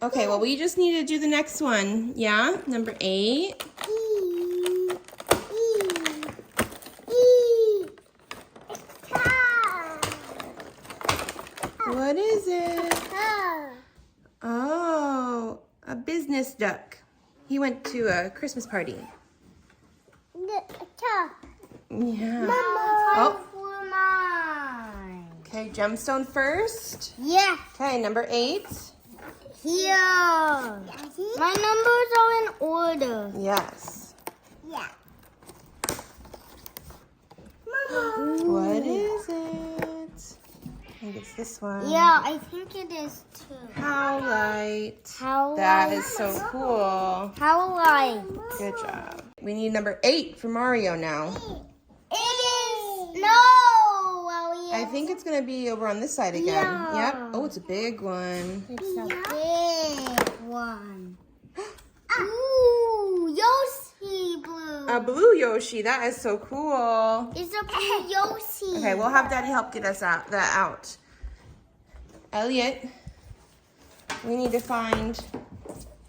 Okay, well, we just need to do the next one. Yeah, number 8. What is it? Oh, a business duck. He went to a Christmas party. Yeah. Oh. Okay, gemstone first. Yeah. Okay, number 8. Here. My numbers are in order. Yes. Yeah. What is it? I think it's this one. Yeah, I think it is too. Howlite. Howlite. That is so cool. Howlite. Good job. We need number 8 for Mario now. It is. No, Elliot. I think it's going to be over on this side again. Yeah. Yep. Oh, it's a big one. It's a big one. Ooh, Yoshi blue. A blue Yoshi. That is so cool. It's a blue Yoshi. Okay, we'll have Daddy help get us that out. Elliot, we need to find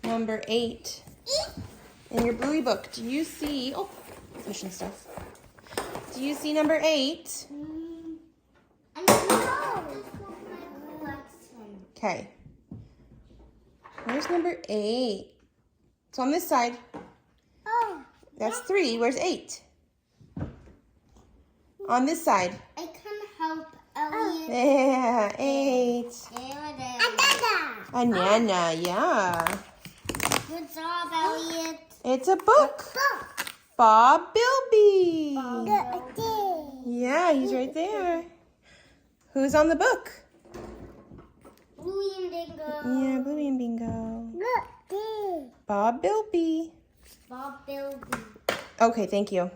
number 8 in your Bluey book. Do you see... Oh, fish and stuff. Do you see number 8? I know. Okay. Where's number 8? It's on this side. Oh. That's 3. Where's 8? On this side. I can help Elliot. Yeah, 8. There it is. Banana, yeah. Good job, Elliot. It's a book. Bob Bilby. Yeah, he's right there. Who's on the book? Bluey and Bingo. Yeah, Bluey and Bingo. Bob Bilby. Bob Bilby. Okay, thank you.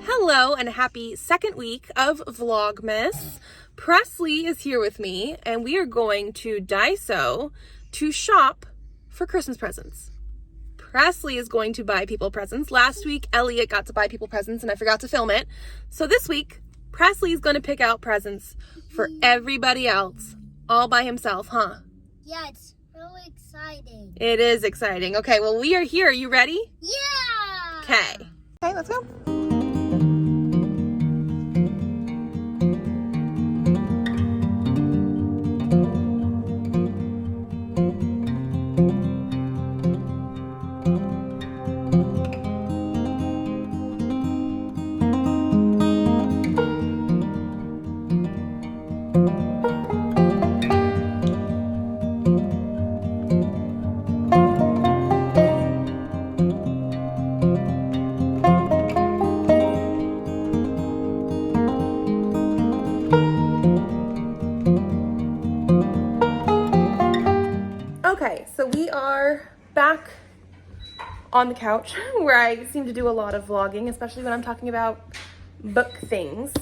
Hello and happy second week of Vlogmas. Presley is here with me and we are going to Daiso to shop for Christmas presents. Presley is going to buy people presents. Last week, Elliot got to buy people presents and I forgot to film it. So this week, Presley is going to pick out presents for everybody else all by himself, huh? Yeah, it's really exciting. It is exciting. Okay, well, we are here. Are you ready? Yeah! Okay. Okay, let's go. Okay, so we are back on the couch where I seem to do a lot of vlogging, especially when I'm talking about book things.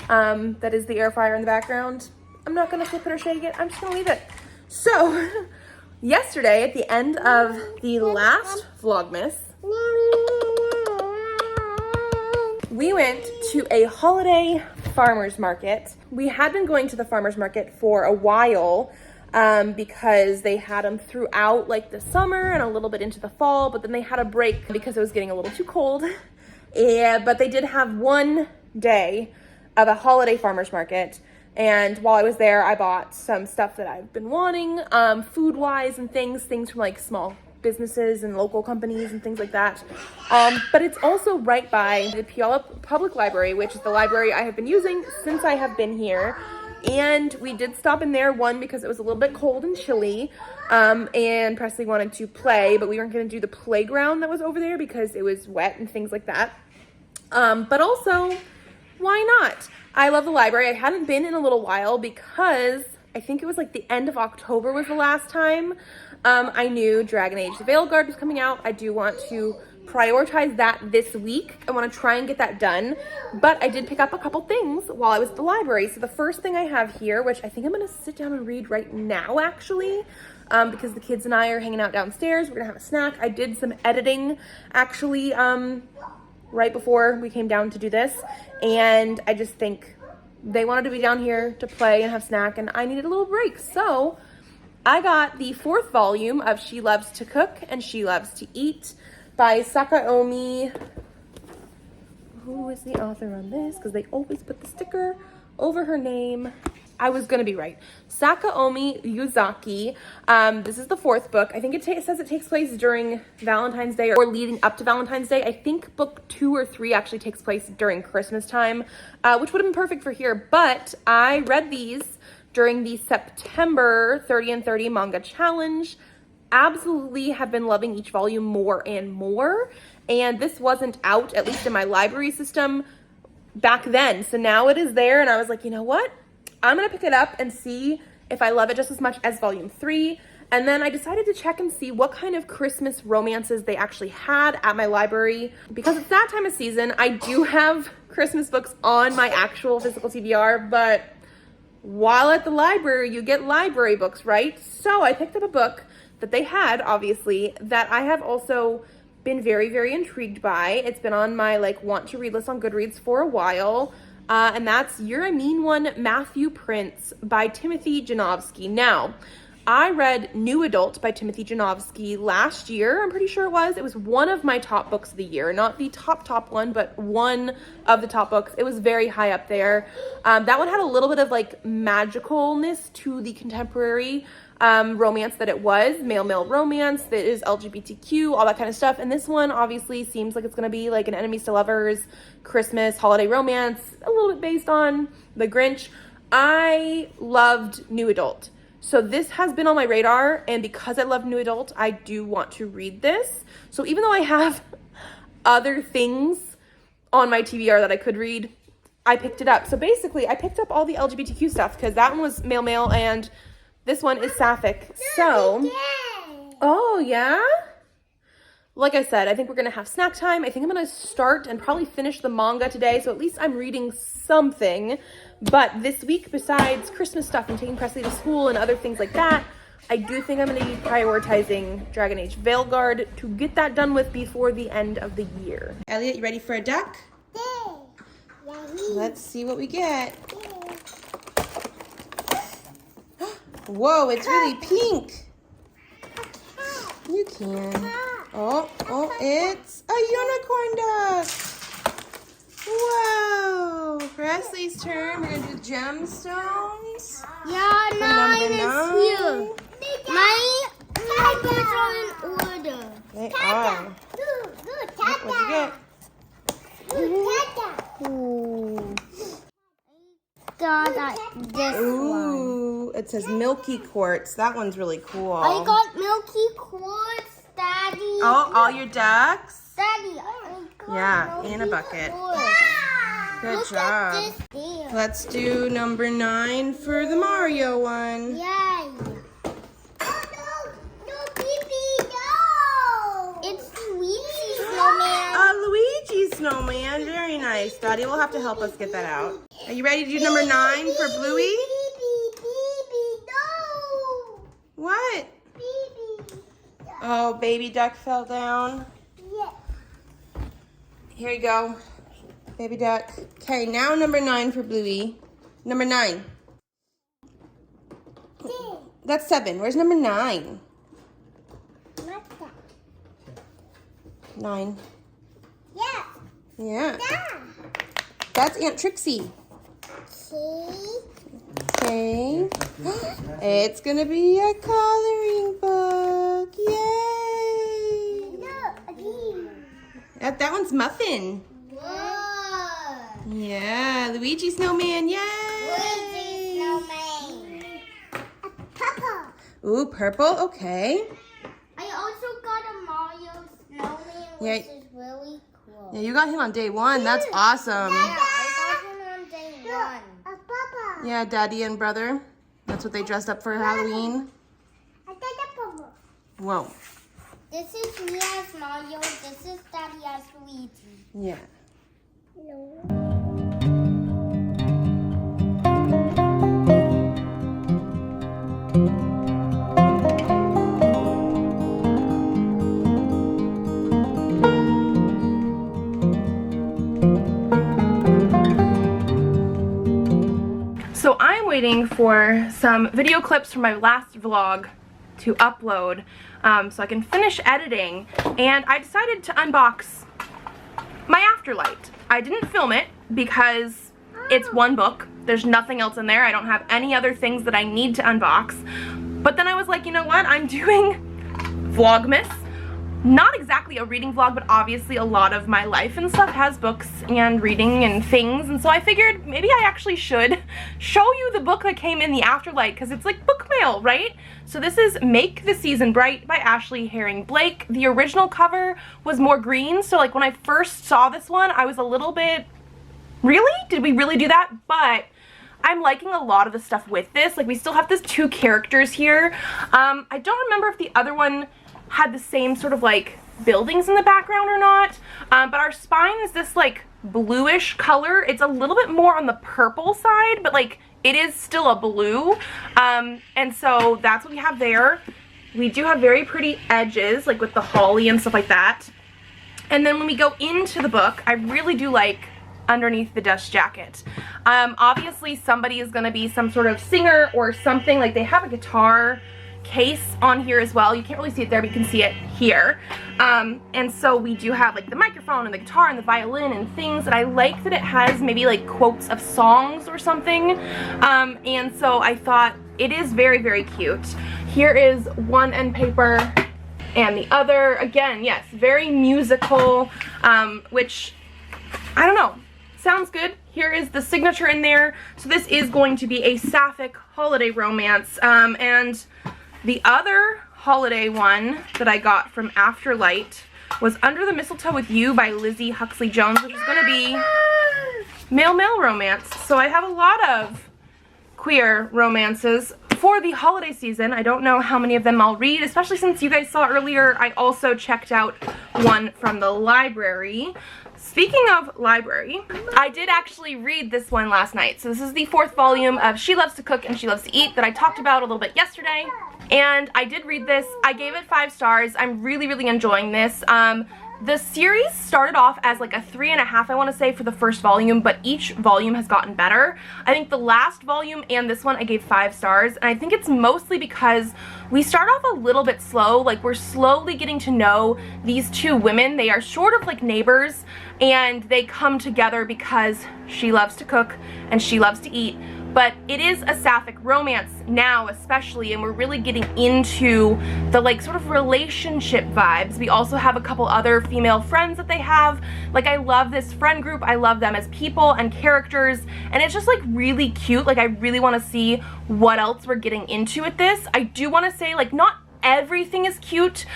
That is the air fryer in the background. I'm not gonna flip it or shake it, I'm just gonna leave it. So, yesterday at the end of the last Vlogmas, we went to a holiday farmer's market. We had been going to the farmer's market for a while, because they had them throughout like the summer and a little bit into the fall, but then they had a break because it was getting a little too cold. But they did have one day of a holiday farmer's market. And while I was there, I bought some stuff that I've been wanting, food-wise and things from like small businesses and local companies and things like that. But it's also right by the Puyallup Public Library, which is the library I have been using since I have been here. And we did stop in there, one, because it was a little bit cold and chilly, and Presley wanted to play, but we weren't going to do the playground that was over there because it was wet and things like that. But also, why not? I love the library. I hadn't been in a little while because I think it was like the end of October was the last time I knew Dragon Age the Veilguard was coming out. I do want to prioritize that this week. I want to try and get that done, but I did pick up a couple things while I was at the library. So the first thing I have here, which I think I'm going to sit down and read right now actually, because the kids and I are hanging out downstairs. We're gonna have a snack. I did some editing actually right before we came down to do this, and I just think they wanted to be down here to play and have snack, and I needed a little break. So I got the 4th volume of She Loves to Cook and She Loves to Eat by Sakaomi. Who is the author on this? Because they always put the sticker over her name. I was gonna be right. Sakaomi Yuzaki. This is the 4th book. I think it says it takes place during Valentine's Day or leading up to Valentine's Day. I think book 2 or 3 actually takes place during Christmas time, which would have been perfect for here. But I read these during the September 30 and 30 manga challenge. Absolutely have been loving each volume more and more. And this wasn't out, at least in my library system, back then. So now it is there, and I was like, you know what? I'm gonna pick it up and see if I love it just as much as volume 3. And then I decided to check and see what kind of Christmas romances they actually had at my library. Because it's that time of season, I do have Christmas books on my actual physical TBR, but while at the library, you get library books, right? So I picked up a book that they had, obviously, that I have also been very, very intrigued by. It's been on my want to read list on Goodreads for a while. And that's You're a Mean One, Matthew Prince by Timothy Janowski. Now, I read New Adult by Timothy Janowski last year. I'm pretty sure it was. It was one of my top books of the year. Not the top one, but one of the top books. It was very high up there. That one had a little bit of magicalness to the contemporary romance that it was. Male romance that is LGBTQ, all that kind of stuff. And this one obviously seems like it's going to be like an enemies to lovers, Christmas, holiday romance, a little bit based on The Grinch. I loved New Adult. So this has been on my radar, and because I love New Adult, I do want to read this. So even though I have other things on my TBR that I could read, I picked it up. So basically, I picked up all the LGBTQ stuff because that one was male, and this one is sapphic. So, oh yeah? Like I said, I think we're gonna have snack time. I think I'm gonna start and probably finish the manga today, so at least I'm reading something. But this week, besides Christmas stuff and taking Presley to school and other things like that, I do think I'm gonna be prioritizing Dragon Age Veilguard to get that done with before the end of the year. Elliot, you ready for a duck? Let's see what we get. Whoa, it's really pink. You can. Oh, it's a unicorn duck. Whoa. Presley's turn. We're going to do gemstones. Yeah, Number 9. Here. My papers are in order. They are. What'd you get? Ooh. Got this one. Ooh, it says Milky Quartz. That one's really cool. I got Milky Quartz, Daddy. Oh, all your ducks? Daddy, I got Yeah, Milky in a bucket. Quartz. Good Look job. at this there. Let's do number 9 for the Mario one. Yay. Oh, no, Pee-Pee, no. It's Luigi Snowman. A Luigi snowman. Very nice. Daddy will have to help us get that out. Are you ready to do number 9 for Bluey? Pee-Pee, no. What? Pee-Pee. Oh, baby duck fell down. Yeah. Here you go. Baby duck. Okay, now number 9 for Bluey. Number 9. That's 7. Where's number 9? What's that? 9. Yeah. Yeah. Yeah. That's Aunt Trixie. See? Okay. It's gonna be a coloring book. Yay! Look. That one's Muffin. Whoa. Yeah, Luigi Snowman. Yay! Luigi Snowman. Purple. Ooh, purple. Okay. I also got a Mario Snowman, Yeah. which is really cool. Yeah, you got him on day 1. That's awesome. Yeah, I got him on day 1. A purple. Yeah, Daddy and brother. That's what they dressed up for Halloween. I got a purple. Whoa. This is me as Mario. This is Daddy as Luigi. Yeah. No. waiting for some video clips from my last vlog to upload so I can finish editing, and I decided to unbox my Afterlight. I didn't film it because it's one book. There's nothing else in there. I don't have any other things that I need to unbox. But then I was like, you know what? I'm doing Vlogmas. Not exactly a reading vlog, but obviously a lot of my life and stuff has books and reading and things, and so I figured maybe I actually should show you the book that came in the Afterlight, because it's like book mail, right? So this is Make the Season Bright by Ashley Herring Blake. The original cover was more green, so like when I first saw this one, I was a little bit, really? Did we really do that? But I'm liking a lot of the stuff with this. Like, we still have these two characters here. I don't remember if the other one had the same sort of like buildings in the background or not, but our spine is this like bluish color. It's a little bit more on the purple side, but like it is still a blue, and so that's what we have there. We do have very pretty edges, like with the holly and stuff like that. And then when we go into the book, I really do like underneath the dust jacket. Obviously somebody is going to be some sort of singer or something. Like, they have a guitar case on here as well. You can't really see it there, but you can see it here. And so we do have like the microphone and the guitar and the violin and things, and I like that it has maybe like quotes of songs or something. And so I thought it is very, very cute. Here is one end paper and the other. Again, yes, very musical, which, I don't know, sounds good. Here is the signature in there. So this is going to be a sapphic holiday romance, and the other holiday one that I got from Afterlight was Under the Mistletoe with You by Lizzie Huxley Jones, which is going to be male-male romance. So I have a lot of queer romances for the holiday season. I don't know how many of them I'll read, especially since you guys saw earlier I also checked out one from the library. Speaking of library, I did actually read this one last night. So this is the 4th volume of She Loves to Cook and She Loves to Eat that I talked about a little bit yesterday. And I did read this. I gave it 5 stars. I'm really, really enjoying this. The series started off as like a 3.5, I want to say, for the first volume, but each volume has gotten better. I think the last volume and this one I gave 5 stars, and I think it's mostly because we start off a little bit slow. Like, we're slowly getting to know these two women. They are sort of like neighbors, and they come together because she loves to cook and she loves to eat. But it is a sapphic romance now, especially, and we're really getting into the like sort of relationship vibes. We also have a couple other female friends that they have. Like, I love this friend group. I love them as people and characters, and it's just like really cute. Like, I really want to see what else we're getting into with this. I do want to say, like, not everything is cute.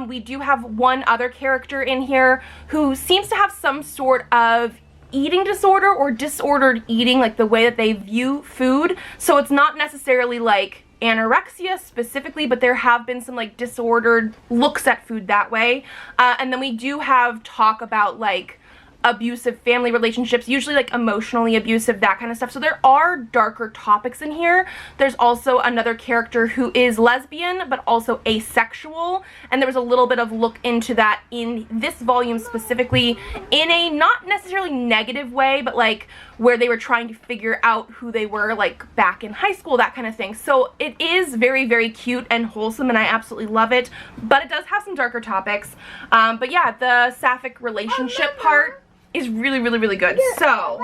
We do have one other character in here who seems to have some sort of eating disorder or disordered eating, like the way that they view food. So it's not necessarily like anorexia specifically, but there have been some like disordered looks at food that way. And then we do have talk about like abusive family relationships, usually like emotionally abusive, that kind of stuff. So there are darker topics in here. There's also another character who is lesbian but also asexual, and there was a little bit of look into that in this volume specifically, in a not necessarily negative way, but like where they were trying to figure out who they were like back in high school, that kind of thing. So it is very, very cute and wholesome, and I absolutely love it, but it does have some darker topics. But yeah, the sapphic relationship part is really, really, really good. So,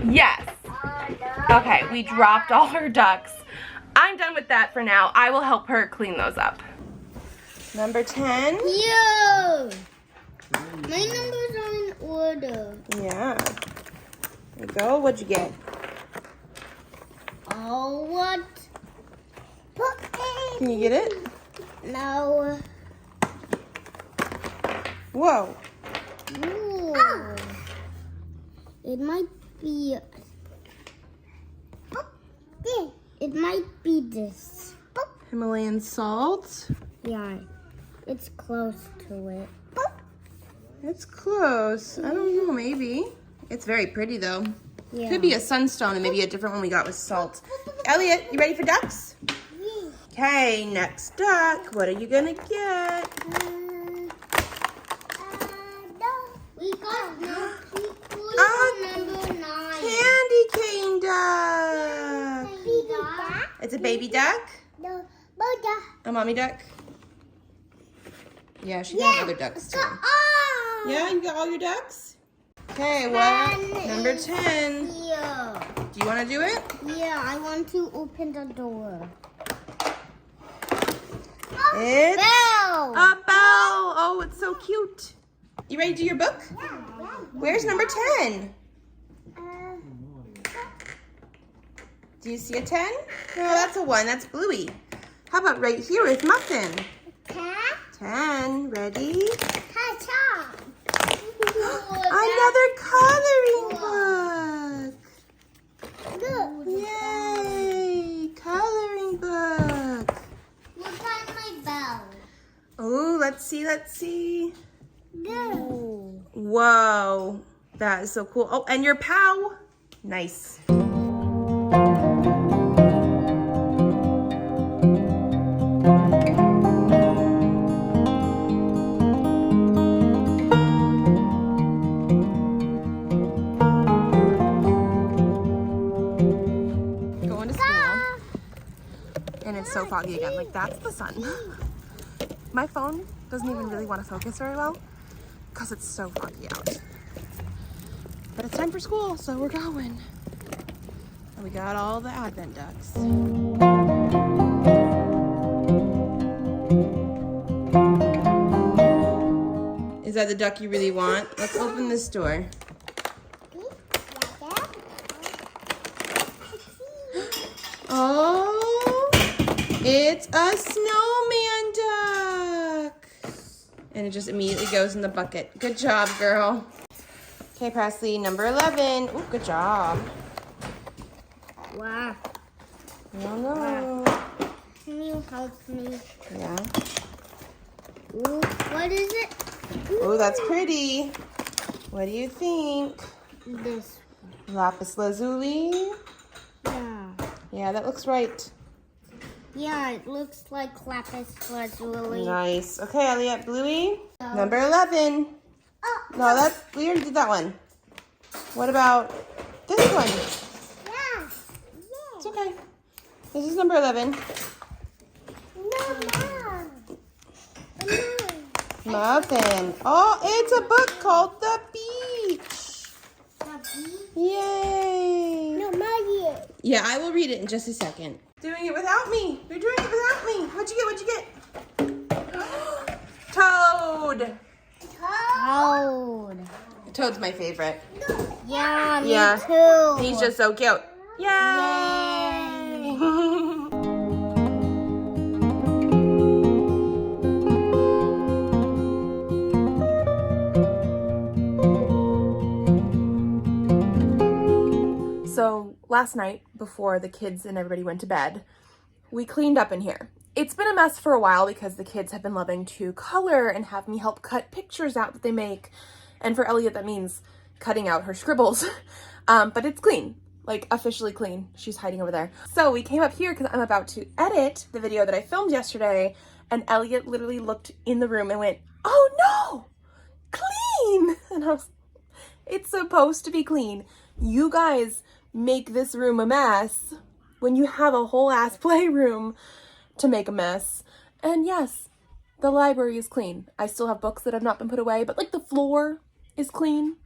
yes. Okay, we dropped all her ducks. I'm done with that for now. I will help her clean those up. Number 10. Yo! My numbers are in order. Yeah. There you go. What'd you get? Oh, what? Can you get it? No. Whoa. Ooh. It might be. It might be this. Himalayan salt. Yeah, it's close to it. It's close. I don't know, maybe. It's very pretty though. Yeah. Could be a sunstone, and maybe a different one we got with salt. Elliot, you ready for ducks? Okay, next duck. What are you gonna get? We got no people number 9. Candy cane duck. It's a baby duck? No, A mommy duck? Yeah, she has other ducks too. Yeah, you got all your ducks? Okay, well, number 10. Yeah. Do you want to do it? Yeah, I want to open the door. It's Bell. a bell. Oh, it's so cute. You ready to do your book? Where's number 10? Do you see a 10? No, that's a 1. That's Bluey. How about right here with Muffin? 10. Ready? Another coloring book. Yay! Coloring book. Look at my bell. Oh, let's see. Go. Whoa, that is so cool. Oh, and your POW. Nice. Going to school. And it's so foggy again. Like, that's the sun. My phone doesn't even really want to focus very well because it's so foggy out. But it's time for school, so we're going. And we got all the Advent ducks. Is that the duck you really want? Let's open this door. Oh, it's a snowman duck. And it just immediately goes in the bucket. Good job, girl. Okay, Presley, number 11. Oh, good job. Wow. No. Can you help me? Yeah. Ooh, what is it? Oh, that's pretty. What do you think? This. Lapis lazuli? Yeah. Yeah, that looks right. Yeah, it looks like lapis lazuli. Nice. Okay, Elliot, Bluey. Number 11. No, we already did that one. What about this one? Yeah. It's okay. This is number 11. No. Muffin. Oh, it's a book called The Beach. Yay. No, Maggie. Yeah, I will read it in just a second. Doing it without me. You're doing it without me. What'd you get? Toad. Toad. Toad's my favorite. Yeah, me Yeah. too. He's just so cute. Yay! So last night, before the kids and everybody went to bed, we cleaned up in here. It's been a mess for a while because the kids have been loving to color and have me help cut pictures out that they make. And for Elliot, that means cutting out her scribbles. But it's clean, like officially clean. She's hiding over there. So we came up here because I'm about to edit the video that I filmed yesterday. And Elliot literally looked in the room and went, "Oh no, clean." And I was, it's supposed to be clean. You guys make this room a mess when you have a whole ass playroom to make a mess. And yes, the library is clean. I still have books that have not been put away, but like the floor is clean.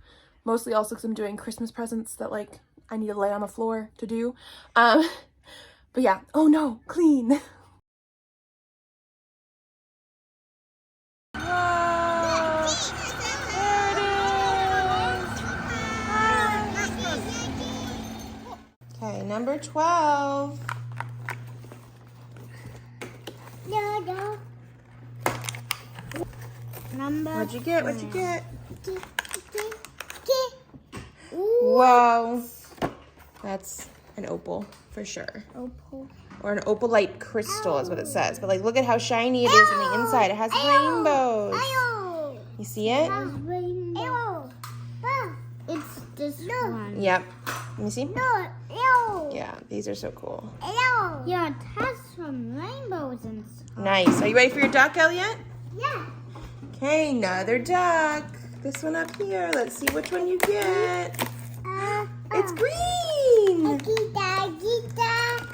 Mostly also because I'm doing Christmas presents that like I need to lay on the floor to do. But yeah, oh no, clean. Okay, number 12. No. Number. What'd you get? What'd you get? Ooh. Whoa. That's an opal for sure. Opal. Or an opalite crystal is what it says. But like, look at how shiny it is on the inside. It has rainbows. You see it? It's this one. Yep. Let me see. No. Yeah, these are so cool. Yeah, it has some rainbows inside. Nice. Are you ready for your duck, Elliot? Yeah. Okay, another duck. This one up here. Let's see which one you get. It's green. Gita.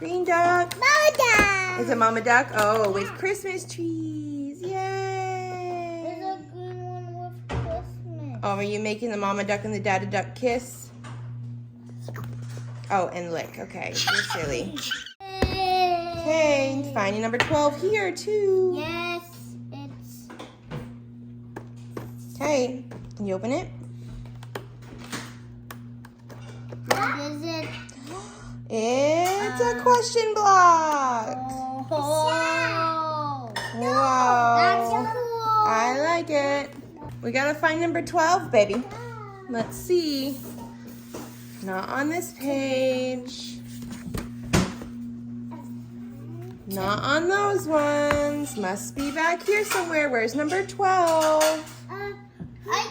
Green duck. Mama duck. Is it Mama Duck? Oh, with Christmas trees. Yay. There's a green one with Christmas. Oh, are you making the Mama Duck and the Dada Duck kiss? Oh, and lick. Okay, you're silly. Okay, finding number 12 here too. Yes, it's. Okay, can you open it? What is it? It's a question block. Oh. Wow. That's cool. I like it. We gotta find number 12, baby. Let's see. Not on this page. Not on those ones. Must be back here somewhere. Where's number 12? I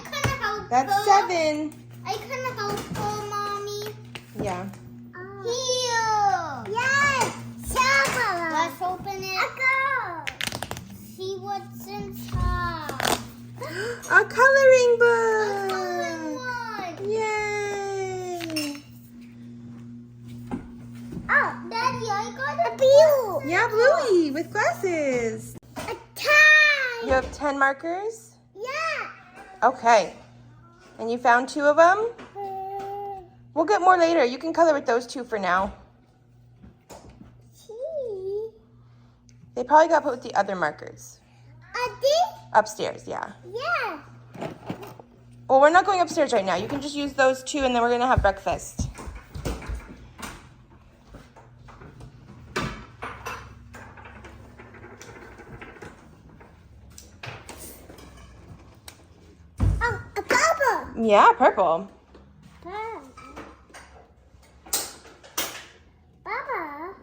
couldn't help. That's her. 7. I couldn't help her, Mommy. Yeah. Here. Yes. Let's open it. See what's inside. A coloring A book. coloring one. Yay. Oh, Daddy, I got a blue. Yeah, Bluey with glasses. A tie. You have 10 markers? Yeah. Okay. And you found 2 of them? We'll get more later. You can color with those 2 for now. They probably got put with the other markers. Upstairs, yeah. Yeah. Well, we're not going upstairs right now. You can just use those 2 and then we're going to have breakfast. Oh, a purple. Yeah, purple. Baba.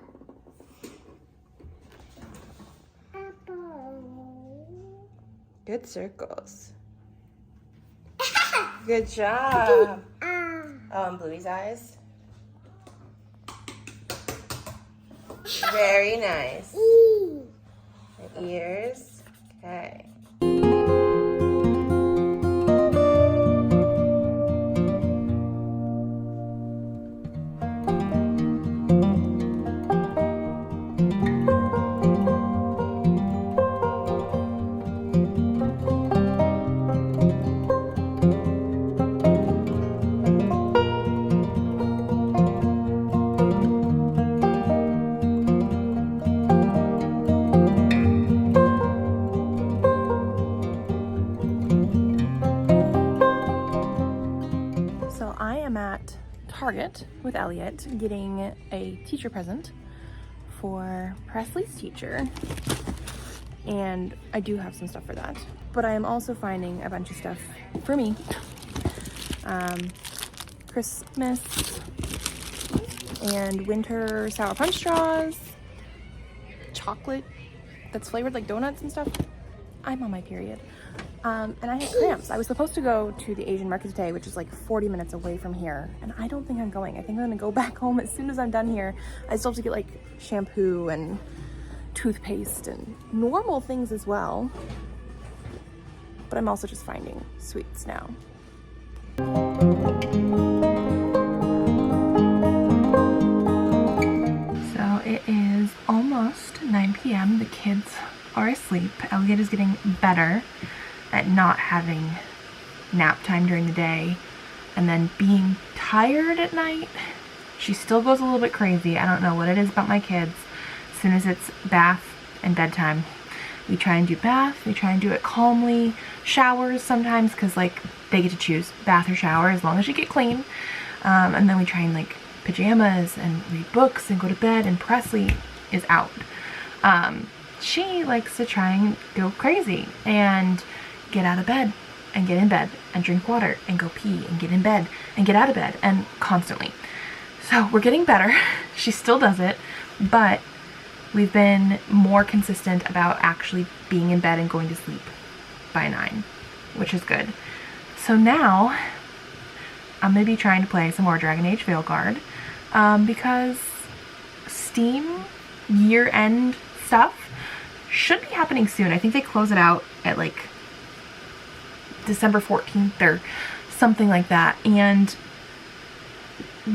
Apple. Good circles. Good job. Oh, and Bluey's eyes. Very nice. The ears. Okay. Target with Elliot getting a teacher present for Presley's teacher, and I do have some stuff for that, but I am also finding a bunch of stuff for me. Christmas and winter sour punch straws, chocolate that's flavored like donuts and stuff. I'm on my period. And I had cramps. I was supposed to go to the Asian market today, which is like 40 minutes away from here, and I don't think I'm going. I think I'm gonna go back home as soon as I'm done here. I still have to get like shampoo and toothpaste and normal things as well. But I'm also just finding sweets now. So it is almost 9 p.m. The kids are asleep. Elliot is getting better at not having nap time during the day and then being tired at night. She still goes a little bit crazy. I don't know what it is about my kids. As soon as it's bath and bedtime, we try and do bath. We try and do it calmly. Showers sometimes, because like they get to choose bath or shower as long as you get clean. And then we try and like pajamas and read books and go to bed, and Presley is out. She likes to try and go crazy and get out of bed and get in bed and drink water and go pee and get in bed and get out of bed, and constantly. So we're getting better. She still does it, but we've been more consistent about actually being in bed and going to sleep by 9, which is good. So now I'm going to be trying to play some more Dragon Age Veilguard, because Steam year-end stuff should be happening soon. I think they close it out at like December 14th or something like that, and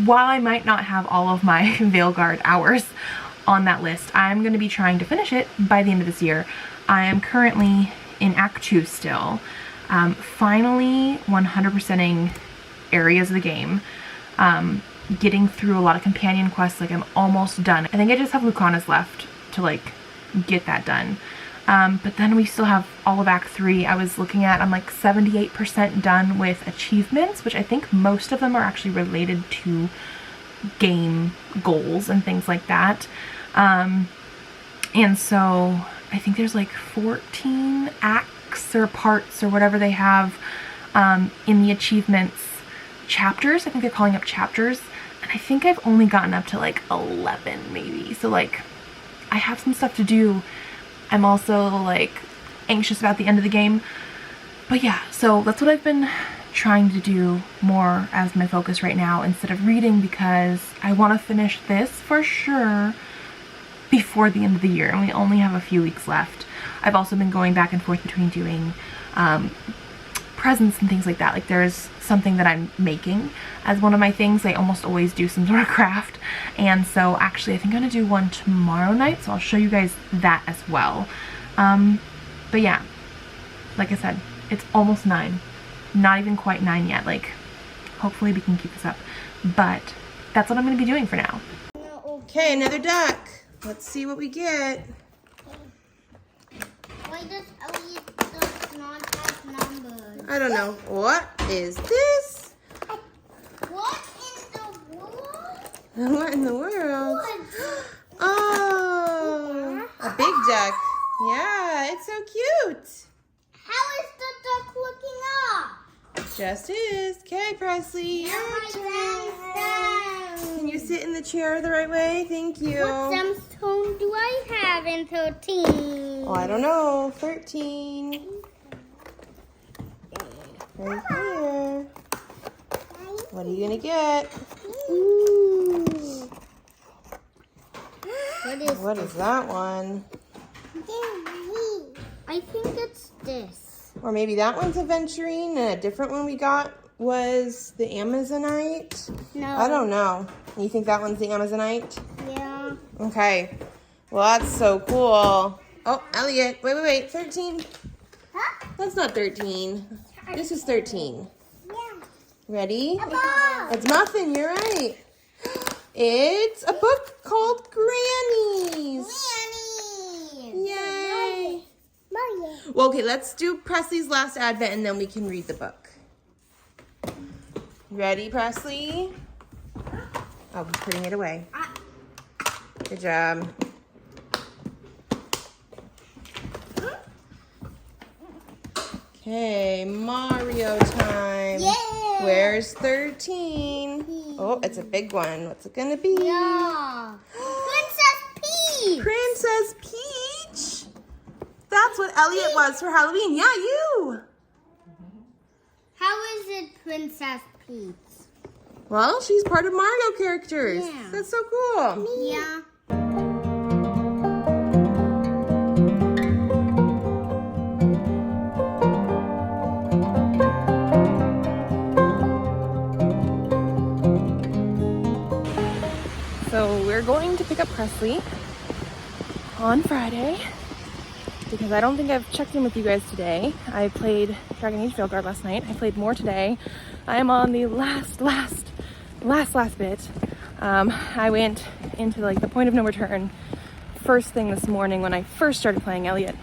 while I might not have all of my Veilguard hours on that list, I'm going to be trying to finish it by the end of this year. I am currently in Act 2 still, finally 100%ing areas of the game, getting through a lot of companion quests. Like, I'm almost done. I think I just have Lucanas left to like get that done. But then we still have all of Act 3. I was looking at, I'm like 78% done with achievements, which I think most of them are actually related to game goals and things like that. And so I think there's like 14 acts or parts or whatever they have in the achievements chapters. I think they're calling up chapters. And I think I've only gotten up to like 11 maybe. So like I have some stuff to do. I'm also like anxious about the end of the game. But yeah, so that's what I've been trying to do more as my focus right now instead of reading, because I want to finish this for sure before the end of the year, and we only have a few weeks left. I've also been going back and forth between doing presents and things like that. Like, there's something that I'm making as one of my things. I almost always do some sort of craft, and so actually I think I'm gonna do one tomorrow night, so I'll show you guys that as well. But yeah, like I said, it's almost 9. Not even quite 9 yet. Like, hopefully we can keep this up, but that's what I'm gonna be doing for now. Okay, another duck. Let's see what we get. Why does Elliot does not have numbers? I don't know. What is this? What in the world? What in the world? What? Oh, a big duck. Yeah, it's so cute. How is the duck looking up? Just is. Okay, Presley, your turn. Can you sit in the chair the right way? Thank you. What gemstone do I have in 13? Oh, I don't know. 13. Right here. What are you gonna get? Ooh. What is that one? I think it's this. Or maybe that one's a Venturine, and a different one we got was the Amazonite? No. I don't know. You think that one's the Amazonite? Yeah. Okay. Well, that's so cool. Oh, Elliot. Wait. 13. Huh? That's not 13. This is 13. Yeah. Ready? A ball. It's Muffin. You're right. It's a book called Grannies. Granny. Yay. Mario. Well, okay, let's do Presley's Last Advent, and then we can read the book. Ready, Presley? Oh, I'm putting it away. Good job. Okay, Mario time. Yeah. Where's 13? Oh, it's a big one. What's it gonna be? Yeah. Princess Peach. Princess Peach? That's what Elliot was for Halloween. Yeah, you. How is it Princess Peach? Well, she's part of Mario characters. Yeah. That's so cool. Yeah. So we're going to pick up Presley on Friday because I don't think I've checked in with you guys today. I played Dragon Age Veilguard last night. I played more today. I am on the last bit. I went into like the point of no return first thing this morning when I first started playing. Elliot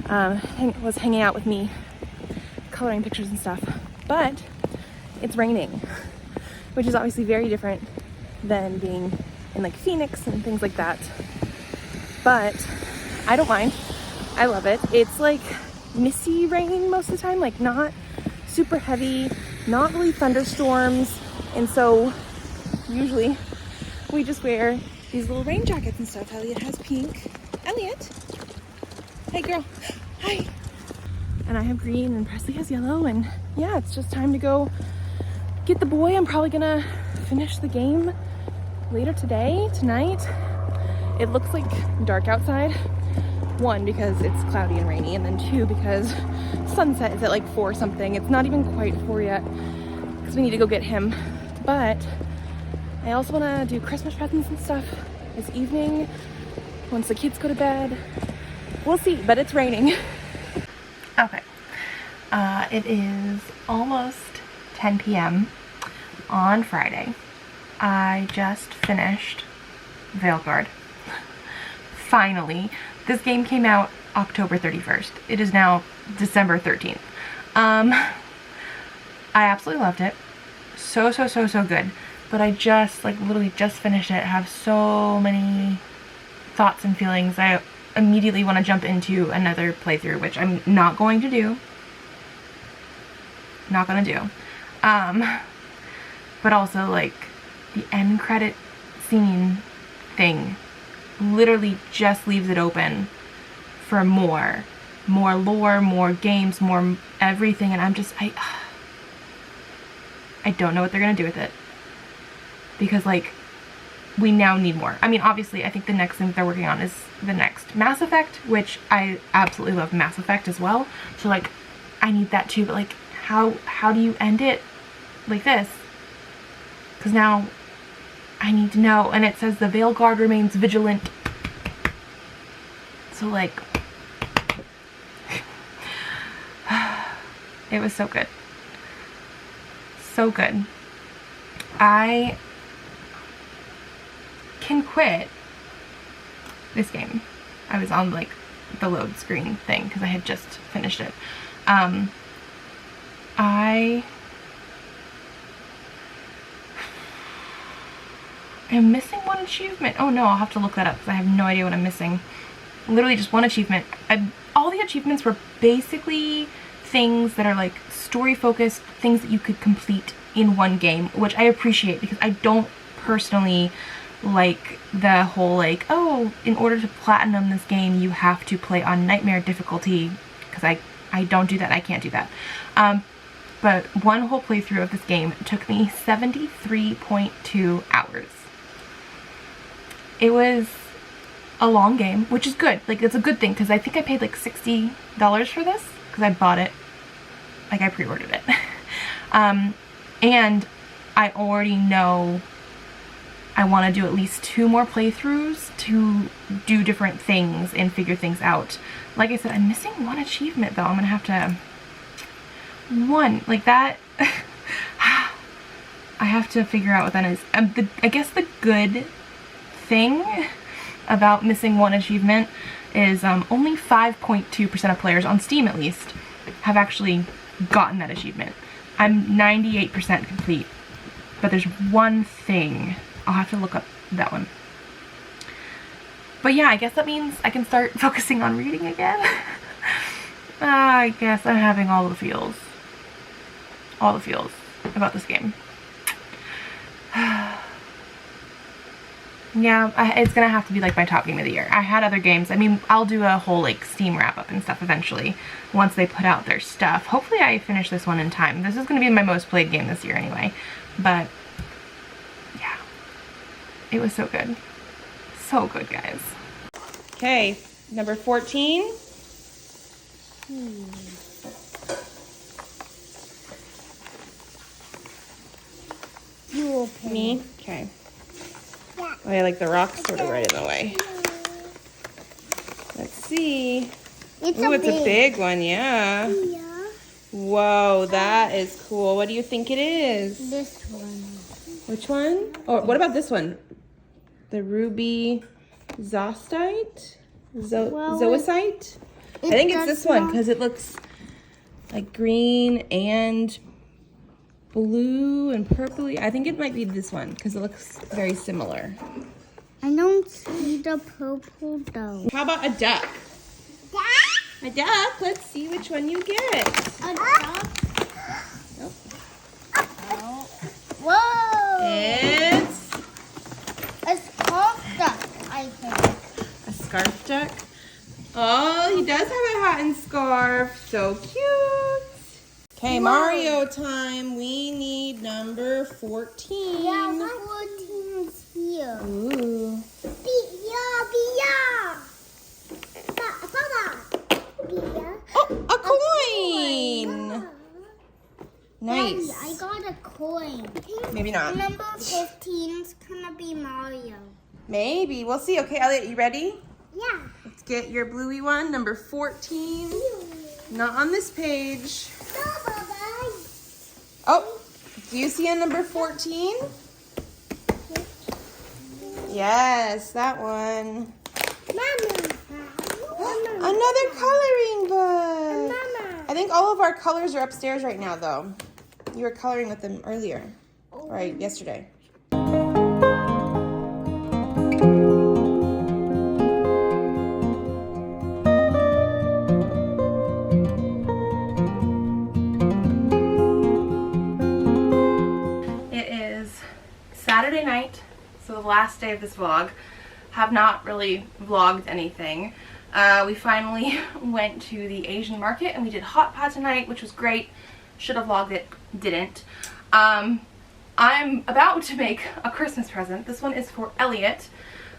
was hanging out with me, coloring pictures and stuff, but it's raining, which is obviously very different than being in like Phoenix and things like that. But I don't mind. I love it. It's like misty rain most of the time, like not super heavy, not really thunderstorms. And so usually we just wear these little rain jackets and stuff. Elliot has pink. Elliot. Hey girl. Hi. And I have green and Presley has yellow. And yeah, it's just time to go get the boy. I'm probably gonna finish the game later tonight. It looks like dark outside. 1, because it's cloudy and rainy, and then 2, because sunset is at like 4 something. It's not even quite 4 yet because we need to go get him. But I also want to do Christmas presents and stuff this evening once the kids go to bed. We'll see, but it's raining. Okay, it is almost 10 p.m. on Friday. I just finished Veilguard. Finally. This game came out October 31st. It is now December 13th. I absolutely loved it. So good. But I just, like, literally just finished it. I have so many thoughts and feelings. I immediately want to jump into another playthrough, which I'm not going to do. Not gonna do. But also, like, the end credit scene thing literally just leaves it open for more lore, more games, more everything, and I'm just, I don't know what they're gonna do with it. Because, like, we now need more. I mean, obviously, I think the next thing that they're working on is the next Mass Effect, which I absolutely love Mass Effect as well. So, like, I need that too, but, like, how do you end it like this? Because now I need to know, and it says the Veilguard remains vigilant. So, like, it was so good. So good. I can quit this game. I was on, like, the load screen thing because I had just finished it. I am missing one achievement. Oh no, I'll have to look that up because I have no idea what I'm missing. Literally just one achievement. All the achievements were basically things that are, like, story focused, things that you could complete in one game, which I appreciate because I don't personally like the whole, like, oh, in order to platinum this game you have to play on nightmare difficulty, because I don't do that. I can't do that. But one whole playthrough of this game took me 73.2 hours. It was a long game, which is good. Like, it's a good thing, because I think I paid like $60 for this, because I bought it, like, I pre-ordered it. And I already know I want to do at least 2 more playthroughs to do different things and figure things out. Like I said, I'm missing one achievement though. I'm gonna have to, like that, I have to figure out what that is. I guess the good thing about missing one achievement is only 5.2% of players, on Steam at least, have actually gotten that achievement. I'm 98% complete, but there's one thing. I'll have to look up that one. But yeah, I guess that means I can start focusing on reading again. I guess I'm having all the feels about this game. Yeah, it's gonna have to be like my top game of the year. I had other games. I mean, I'll do a whole, like, Steam wrap up and stuff eventually once they put out their stuff. Hopefully I finish this one in time. This is gonna be my most played game this year anyway. But yeah, it was so good. So good, guys. Okay, number 14. You open. Me? Okay. Yeah. Oh, I like the rocks sort of right in the way. Let's see. It's a big one, yeah. Yeah. Whoa, that is cool. What do you think it is? This one. Which one? Oh, what about this one? The ruby zoistite? Zoisite? I think it's this one because it looks like green and blue and purpley. I think it might be this one because it looks very similar. I don't see the purple though. How about a duck? Duck? A duck? Let's see which one you get. A duck? Nope. Oh. Whoa! It's a scarf duck, I think. a scarf duck. Oh, he does have a hat and scarf. So cute. Okay, Mario time. We need number 14. Yeah, 14's here. Ooh. Papa. Oh, a coin. Nice. Daddy, I got a coin. Maybe not. Number 15's gonna be Mario. Maybe. We'll see. Okay, Elliot, you ready? Yeah. Let's get your bluey one, number 14. Not on this page. No, Baba. Oh, do you see a number 14? Yes, that one. Another coloring book. Mama. I think all of our colors are upstairs right now, though. You were coloring with them earlier, right? Yesterday. It is Saturday night, so the last day of this vlog. Have not really vlogged anything. We finally went to the Asian market and we did hot pot tonight, which was great. Should have vlogged it, didn't. I'm about to make a Christmas present. This one is for Elliot.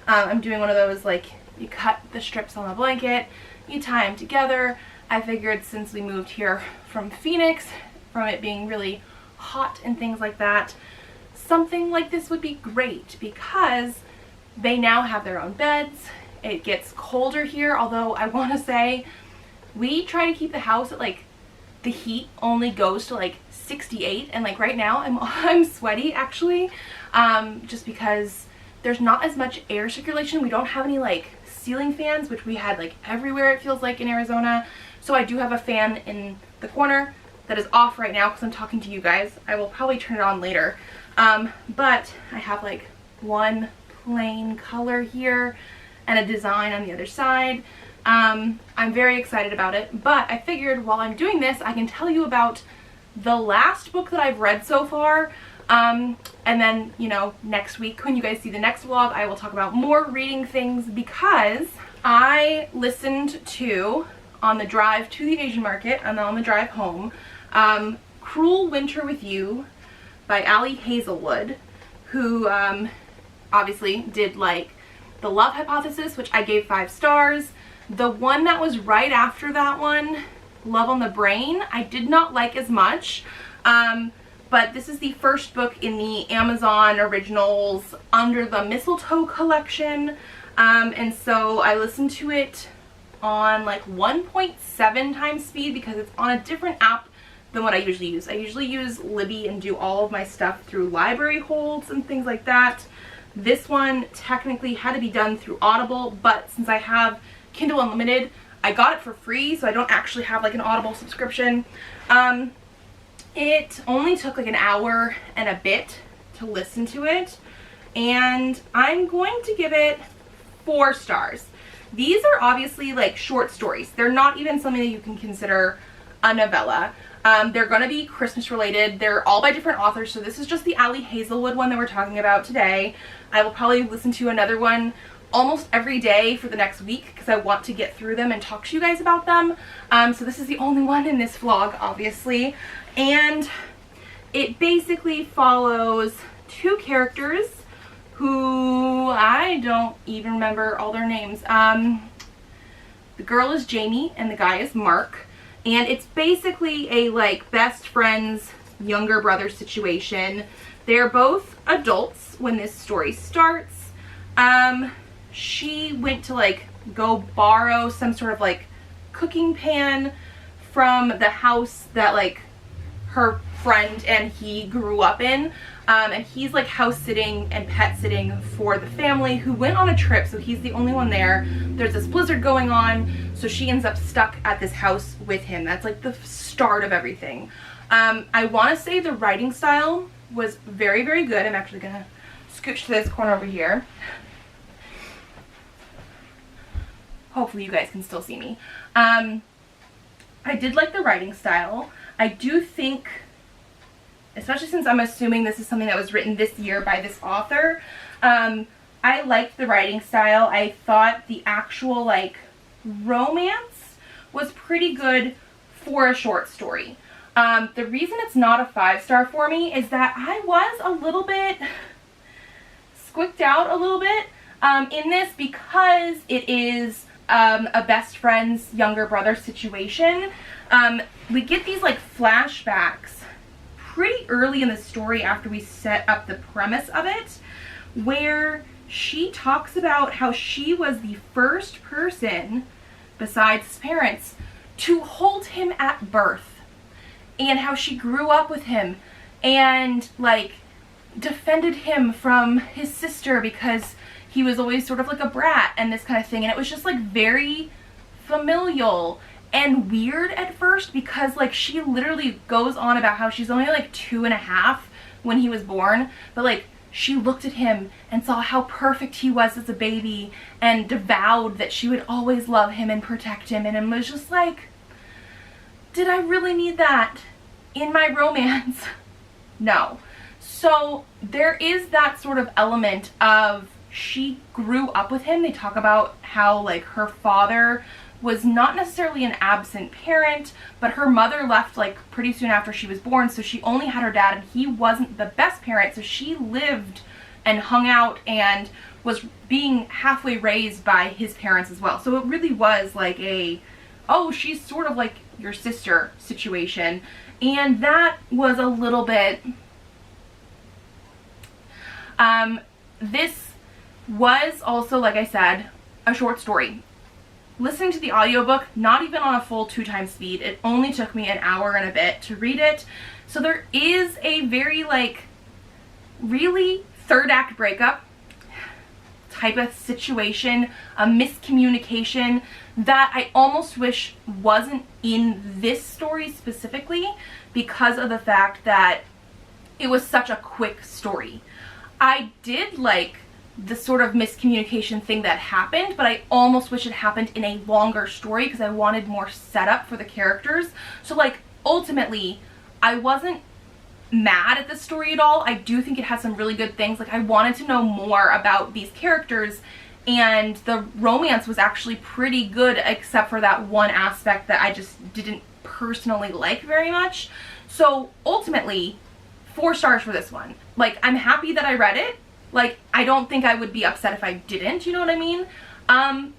I'm doing one of those, like, you cut the strips on the blanket, you tie them together. I figured since we moved here from Phoenix, from it being really hot and things like that, something like this would be great because they now have their own beds. It gets colder here, although I want to say we try to keep the house at, like, the heat only goes to like 68, and like right now I'm sweaty actually, just because there's not as much air circulation. We don't have any like ceiling fans, which we had like everywhere it feels like in Arizona. So I do have a fan in the corner that is off right now because I'm talking to you guys. I will probably turn it on later, but I have like one plain color here and a design on the other side. I'm very excited about it, but I figured while I'm doing this, I can tell you about the last book that I've read so far, and then, you know, next week when you guys see the next vlog, I will talk about more reading things because I listened to, on the drive to the Asian market and then on the drive home, Cruel Winter with You by Ali Hazelwood, who obviously did like The Love Hypothesis, which I gave 5 stars. The one that was right after that one, Love on the Brain, I did not like as much, but this is the first book in the Amazon Originals Under the Mistletoe collection, and so I listened to it on like 1.7 times speed because it's on a different app than what I usually use. I usually use Libby and do all of my stuff through library holds and things like that. This one technically had to be done through Audible, but since I have Kindle Unlimited, I got it for free, so I don't actually have like an Audible subscription. It only took like an hour and a bit to listen to it, and I'm going to give it 4 stars. These are obviously like short stories. They're not even something that you can consider a novella. They're going to be Christmas related. They're all by different authors, so this is just the Ali Hazelwood one that we're talking about today. I will probably listen to another one almost every day for the next week because I want to get through them and talk to you guys about them. So this is the only one in this vlog, obviously. And it basically follows 2 characters who I don't even remember all their names. The girl is Jamie and the guy is Mark. And it's basically a like best friends, younger brother situation. They're both adults when this story starts. She went to like go borrow some sort of like cooking pan from the house that like her friend and he grew up in, and he's like house sitting and pet sitting for the family who went on a trip, so he's the only one there. There's this blizzard going on, so she ends up stuck at this house with him. That's like the start of everything. I want to say the writing style was very, very good. I'm actually gonna scooch to this corner over here. Hopefully you guys can still see me. I did like the writing style. I do think, especially since I'm assuming this is something that was written this year by this author, I liked the writing style. I thought the actual like romance was pretty good for a short story. The reason it's not a 5-star for me is that I was a little bit squicked out a little bit in this because it is a best friend's younger brother situation. We get these like flashbacks pretty early in the story after we set up the premise of it, where she talks about how she was the first person, besides his parents, to hold him at birth, and how she grew up with him and like defended him from his sister because he was always sort of like a brat and this kind of thing. And it was just like very familial and weird at first, because like she literally goes on about how she's only like 2.5 when he was born, but like she looked at him and saw how perfect he was as a baby and vowed that she would always love him and protect him, and it was just like, did I really need that in my romance? No. So there is that sort of element of she grew up with him. They talk about how like her father was not necessarily an absent parent, but her mother left like pretty soon after she was born, so she only had her dad, and he wasn't the best parent, so she lived and hung out and was being halfway raised by his parents as well. So it really was like a, oh, she's sort of like your sister situation, and that was a little bit, this was also, like I said, a short story. Listening to the audiobook, not even on a full 2x speed, it only took me an hour and a bit to read it. So there is a very like really third act breakup type of situation, a miscommunication that I almost wish wasn't in this story specifically, because of the fact that it was such a quick story. I did like the sort of miscommunication thing that happened, but I almost wish it happened in a longer story because I wanted more setup for the characters. So like ultimately I wasn't mad at the story at all. I do think it has some really good things. Like I wanted to know more about these characters, and the romance was actually pretty good except for that one aspect that I just didn't personally like very much. So ultimately 4 stars for this one. Like I'm happy that I read it. Like, I don't think I would be upset if I didn't, you know what I mean?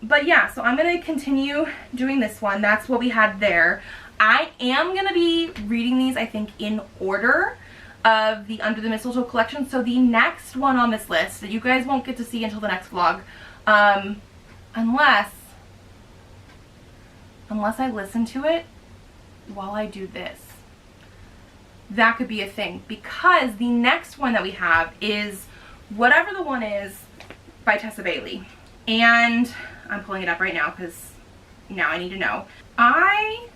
But yeah, so I'm going to continue doing this one. That's what we had there. I am going to be reading these, I think, in order of the Under the Mistletoe collection. So the next one on this list that you guys won't get to see until the next vlog, unless I listen to it while I do this. That could be a thing, because the next one that we have is Whatever the One Is by Tessa Bailey. And I'm pulling it up right now because now I need to know. I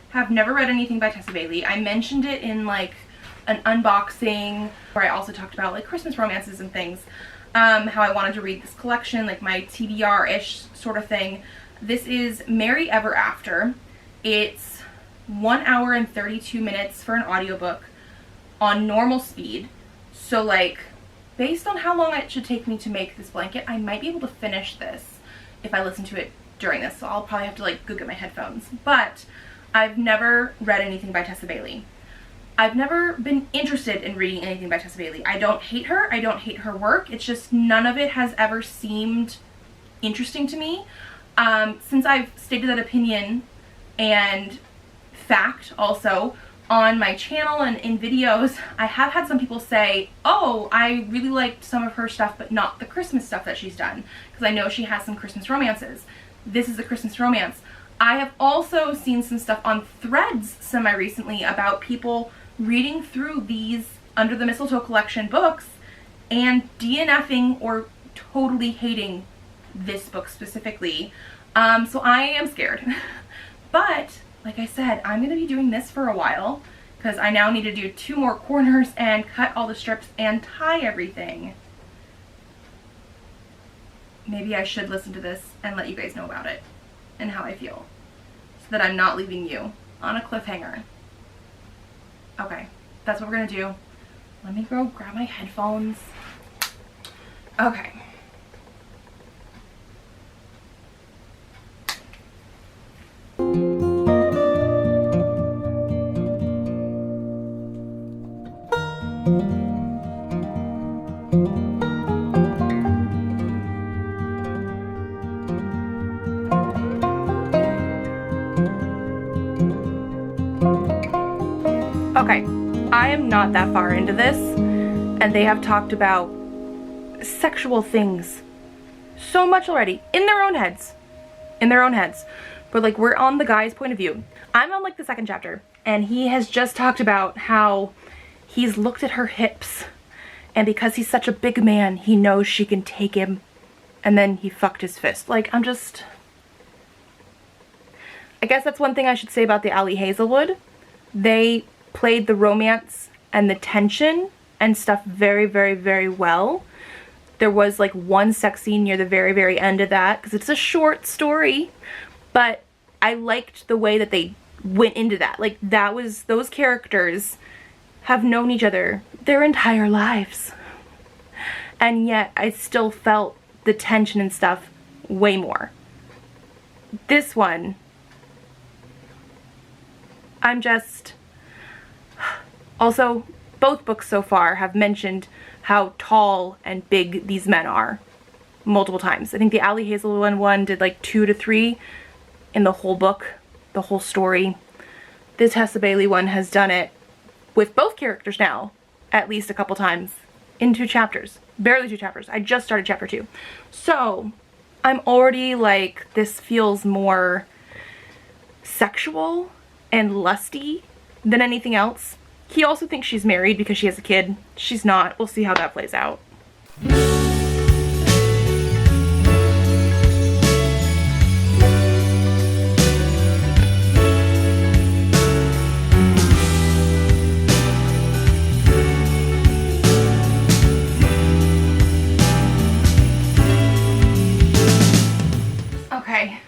have never read anything by Tessa Bailey. I mentioned it in like an unboxing where I also talked about like Christmas romances and things. How I wanted to read this collection, like my TBR-ish sort of thing. This is Merry Ever After. It's 1 hour and 32 minutes for an audiobook on normal speed. So like, based on how long it should take me to make this blanket, I might be able to finish this if I listen to it during this. So I'll probably have to like go get my headphones. But I've never read anything by Tessa Bailey. I've never been interested in reading anything by Tessa Bailey. I don't hate her. I don't hate her work. It's just none of it has ever seemed interesting to me. Since I've stated that opinion and fact also on my channel and in videos, I have had some people say, oh, I really liked some of her stuff but not the Christmas stuff that she's done, because I know she has some Christmas romances. This is a Christmas romance. I have also seen some stuff on Threads semi-recently about people reading through these Under the Mistletoe collection books and DNFing or totally hating this book specifically. So I am scared. But like I said, I'm going to be doing this for a while because I now need to do 2 more corners and cut all the strips and tie everything. Maybe I should listen to this and let you guys know about it and how I feel, so that I'm not leaving you on a cliffhanger. Okay, that's what we're going to do. Let me go grab my headphones. Okay. Okay, I am not that far into this, and they have talked about sexual things so much already in their own heads. But like, we're on the guy's point of view. I'm on like the second chapter, and he has just talked about how he's looked at her hips, and because he's such a big man, he knows she can take him, and then he fucked his fist. Like, I guess that's one thing I should say about the Ali Hazelwood. They played the romance and the tension and stuff very, very, very well. There was like one sex scene near the very, very end of that, because it's a short story, but I liked the way that they went into that. Like, those characters have known each other their entire lives, and yet I still felt the tension and stuff way more. This one, I'm just... Also, both books so far have mentioned how tall and big these men are multiple times. I think the Ali Hazelwood one did like 2 to 3 in the whole book, the whole story. This Tessa Bailey one has done it with both characters now, at least a couple times, in 2 chapters. Barely 2 chapters. I just started chapter 2. So, I'm already like, this feels more sexual and lusty than anything else. He also thinks she's married because she has a kid. She's not. We'll see how that plays out. Okay.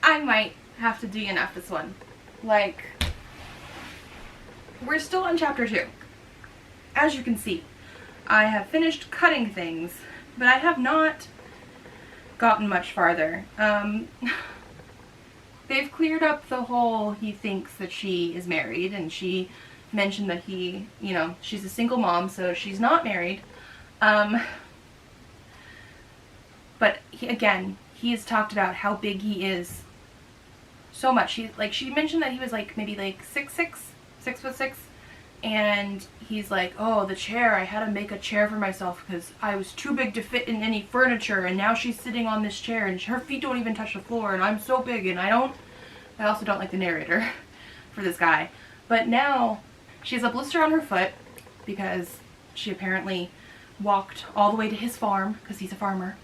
I might have to DNF this one. Like, we're still on chapter 2. As you can see, I have finished cutting things, but I have not gotten much farther. They've cleared up the whole he thinks that she is married, and she mentioned that he, you know, she's a single mom, so she's not married. But again, he has talked about how big he is so much. She mentioned that he was like maybe like 6'6", and he's like, oh, the chair, I had to make a chair for myself because I was too big to fit in any furniture, and now she's sitting on this chair and her feet don't even touch the floor, and I'm so big, and I also don't like the narrator for this guy. But now she has a blister on her foot because she apparently walked all the way to his farm, because he's a farmer,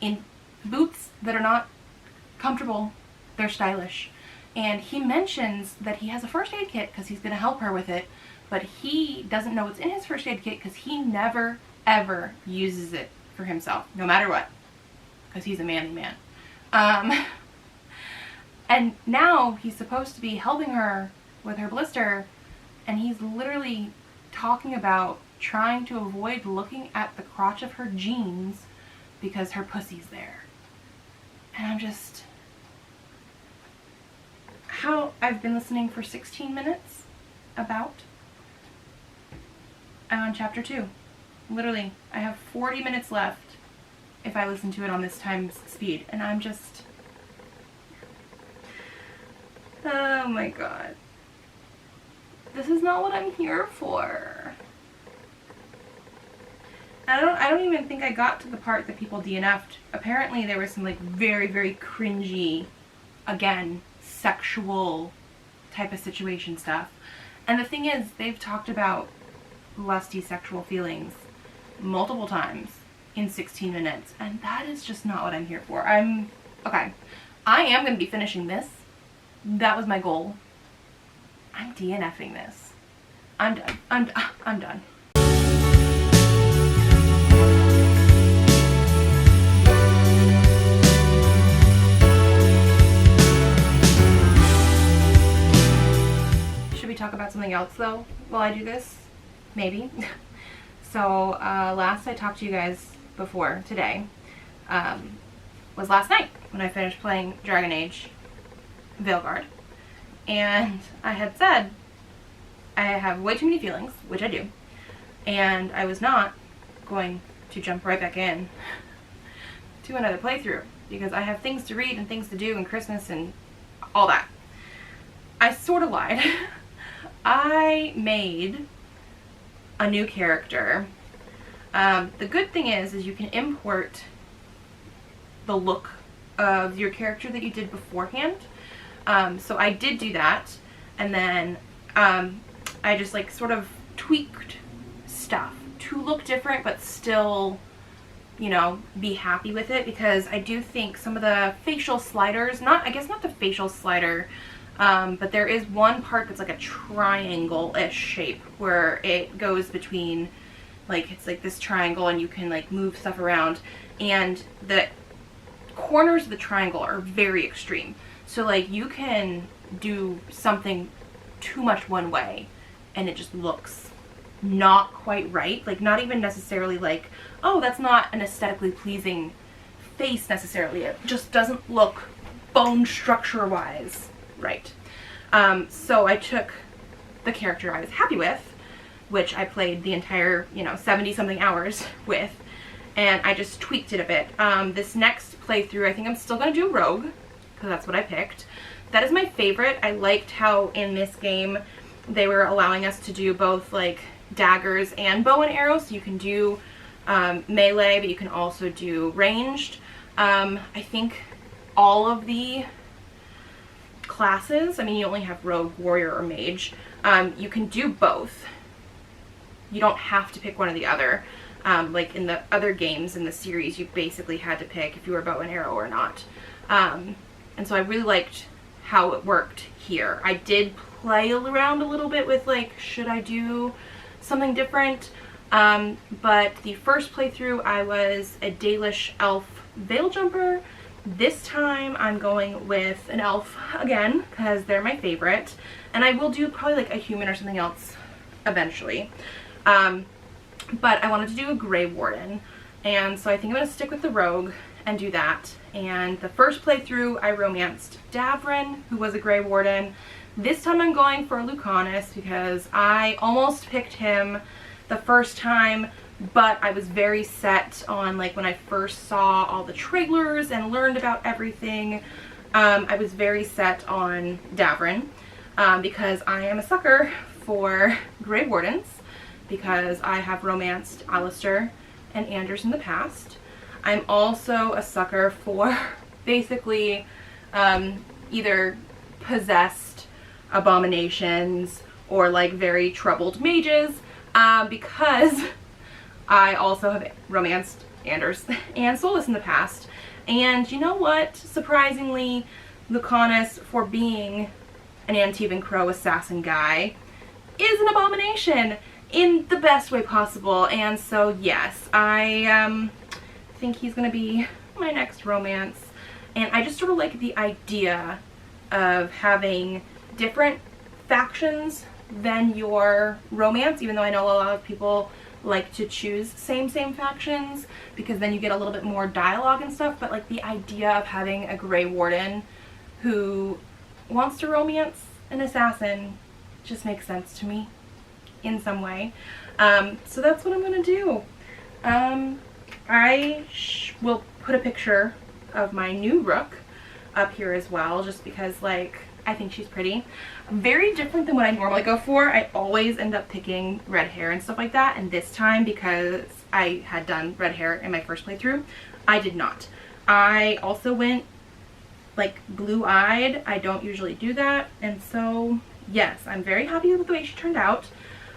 in boots that are not comfortable. They're stylish. And he mentions that he has a first aid kit because he's going to help her with it, but he doesn't know what's in his first aid kit because he never, ever uses it for himself, no matter what, because he's a manly man. And now he's supposed to be helping her with her blister, and he's literally talking about trying to avoid looking at the crotch of her jeans because her pussy's there. And I'm just... How I've been listening for 16 minutes about. I'm on chapter 2. Literally, I have 40 minutes left if I listen to it on this time's speed, and I'm just... Oh my god. This is not what I'm here for. I don't even think I got to the part that people DNF'd. Apparently there was some like very, very cringy, again, sexual type of situation stuff. And the thing is, they've talked about lusty sexual feelings multiple times in 16 minutes, and that is just not what I'm here for. Okay, I am going to be finishing this. That was my goal. I'm DNFing this. I'm done. I'm done. Should we talk about something else though while I do this? Maybe. So last I talked to you guys before today was last night when I finished playing Dragon Age Veilguard, and I had said I have way too many feelings, which I do, and I was not going to jump right back in to another playthrough because I have things to read and things to do and Christmas and all that. I sort of lied. I made a new character. The good thing is you can import the look of your character that you did beforehand. So I did do that, and then I just like sort of tweaked stuff to look different but still, you know, be happy with it, because I do think some of the facial sliders, I guess not the facial slider, but there is one part that's like a triangle-ish shape where it goes between, like, it's like this triangle and you can like move stuff around, and the corners of the triangle are very extreme. So like you can do something too much one way and it just looks not quite right. Like not even necessarily like, oh, that's not an aesthetically pleasing face necessarily. It just doesn't look bone structure wise right. So I took the character I was happy with, which I played the entire, 70 something hours with, and I just tweaked it a bit. This next playthrough, I think I'm still going to do Rogue, because that's what I picked. That is my favorite. I liked how in this game they were allowing us to do both like daggers and bow and arrows. So you can do melee, but you can also do ranged. I think all of the classes, I mean you only have rogue, warrior, or mage, you can do both. You don't have to pick one or the other. Like in the other games in the series, you basically had to pick if you were bow and arrow or not. And so I really liked how it worked here. I did play around a little bit with like, should I do something different? But the first playthrough I was a Dalish elf veil jumper. This time I'm going with an elf again, because they're my favorite. And I will do probably like a human or something else eventually. But I wanted to do a Grey Warden, and so I think I'm going to stick with the rogue and do that. And the first playthrough I romanced Davrin, who was a Grey Warden. This time I'm going for Lucanus because I almost picked him the first time, but I was very set on, like, when I first saw all the trailers and learned about everything, I was very set on Davrin, because I am a sucker for Grey Wardens, because I have romanced Alistair and Anders in the past. I'm also a sucker for basically either possessed abominations or like very troubled mages, because I also have romanced Anders and Solus in the past. And you know what? Surprisingly, Lucanus, for being an Antivan Crow assassin guy, is an abomination in the best way possible. And so yes, I think he's gonna be my next romance. And I just sort of like the idea of having different factions than your romance, even though I know a lot of people like to choose same factions because then you get a little bit more dialogue and stuff, but like the idea of having a Grey Warden who wants to romance an assassin just makes sense to me in some way. So that's what I'm gonna do. I will put a picture of my new rook up here as well, just because like I think she's pretty. Very different than what I normally go for. I always end up picking red hair and stuff like that, and this time, because I had done red hair in my first playthrough, I did not. I also went like blue-eyed. I don't usually do that, and so yes, I'm very happy with the way she turned out.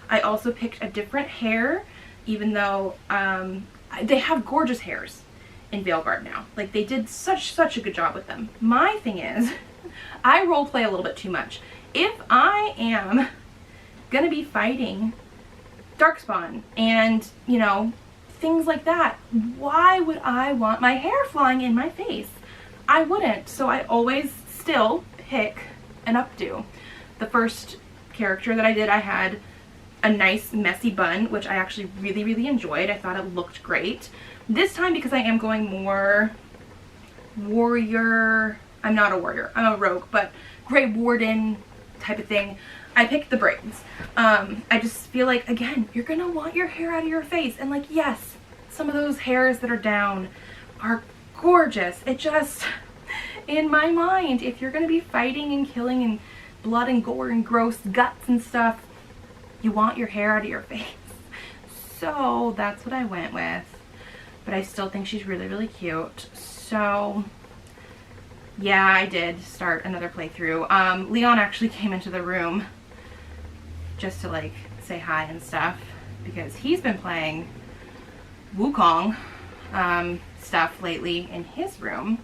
I also picked a different hair, even though they have gorgeous hairs in Veilguard now. Like, they did such a good job with them. My thing is, I roleplay a little bit too much. If I am gonna be fighting Darkspawn and, you know, things like that, why would I want my hair flying in my face? I wouldn't. So I always still pick an updo. The first character that I did, I had a nice messy bun, which I actually really enjoyed. I thought it looked great. This time, because I am going more warrior, I'm not a warrior, I'm a rogue, but Grey Warden type of thing, I picked the braids. I just feel like, again, you're gonna want your hair out of your face, and like, yes, some of those hairs that are down are gorgeous. It just, in my mind, if you're gonna be fighting and killing and blood and gore and gross guts and stuff, you want your hair out of your face. So that's what I went with. But I still think she's really, really cute. So yeah, I did start another playthrough. Leon actually came into the room just to like say hi and stuff because he's been playing Wukong stuff lately in his room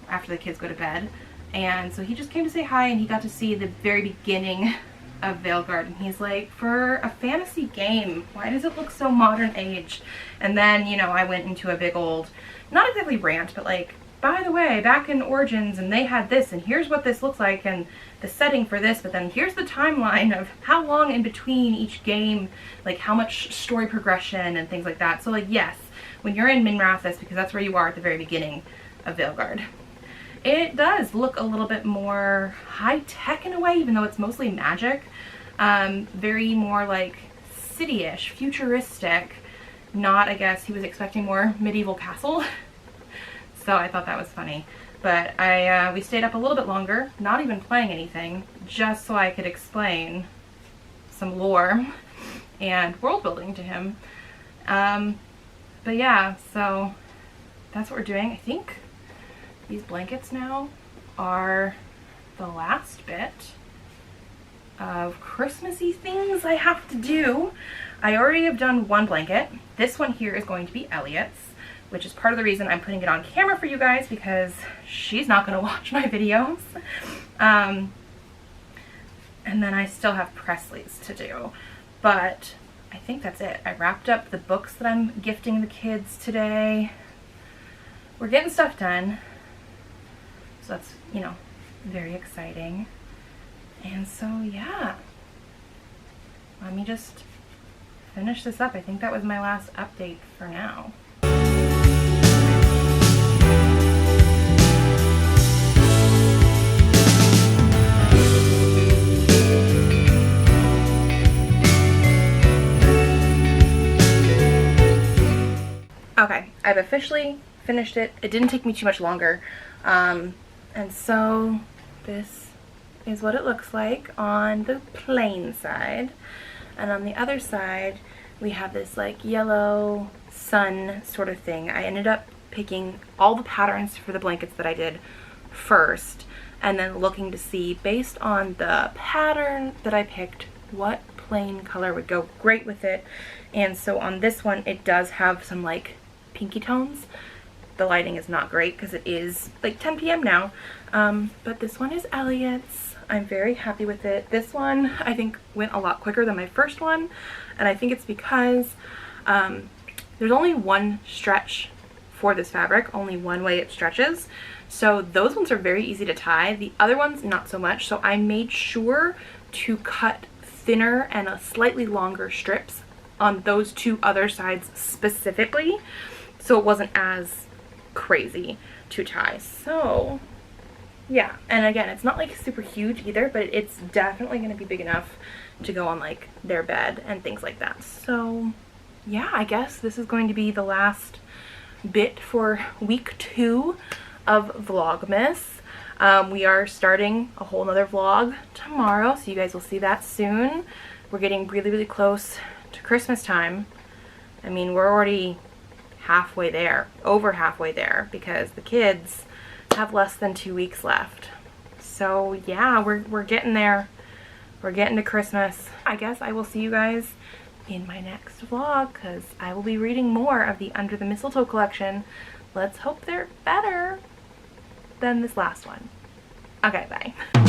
after the kids go to bed. And so he just came to say hi, and he got to see the very beginning of Veilguard, and he's like, for a fantasy game, why does it look so modern age? And then, you know, I went into a big old, not exactly rant, but like, by the way, back in Origins, and they had this, and here's what this looks like, and the setting for this, but then here's the timeline of how long in between each game, like how much story progression and things like that. So like, yes, when you're in Minrathous, because that's where you are at the very beginning of Veilguard, it does look a little bit more high-tech in a way, even though it's mostly magic. Very more like city-ish, futuristic. Not, I guess, he was expecting more medieval castle. So I thought that was funny. But we stayed up a little bit longer, not even playing anything, just so I could explain some lore and world building to him. But yeah, so that's what we're doing. I think these blankets now are the last bit of Christmassy things I have to do. I already have done one blanket. This one here is going to be Elliot's, which is part of the reason I'm putting it on camera for you guys, because she's not going to watch my videos. And then I still have Presley's to do. But I think that's it. I wrapped up the books that I'm gifting the kids today. We're getting stuff done. So that's, you know, very exciting. And so, yeah. Let me just finish this up. I think that was my last update for now. Okay, I've officially finished it. It didn't take me too much longer. And so this is what it looks like on the plain side. And on the other side, we have this like yellow sun sort of thing. I ended up picking all the patterns for the blankets that I did first, and then looking to see, based on the pattern that I picked, what plain color would go great with it. And so on this one, it does have some like pinky tones. The lighting is not great because it is like 10 p.m. now, but this one is Elliot's. I'm very happy with it. This one I think went a lot quicker than my first one, and I think it's because there's only one stretch for this fabric, only one way it stretches, so those ones are very easy to tie. The other ones not so much, so I made sure to cut thinner and a slightly longer strips on those two other sides specifically, so it wasn't as crazy to tie. So yeah, and again, it's not like super huge either, but it's definitely going to be big enough to go on like their bed and things like that. So yeah, I guess this is going to be the last bit for week 2 of Vlogmas. We are starting a whole nother vlog tomorrow, so you guys will see that soon. We're getting really, really close to Christmas time. I mean, we're already halfway there, over halfway there, because the kids have less than 2 weeks left. So yeah, we're getting there. We're getting to Christmas. I guess I will see you guys in my next vlog, because I will be reading more of the Under the Mistletoe collection. Let's hope they're better than this last one. Okay, bye.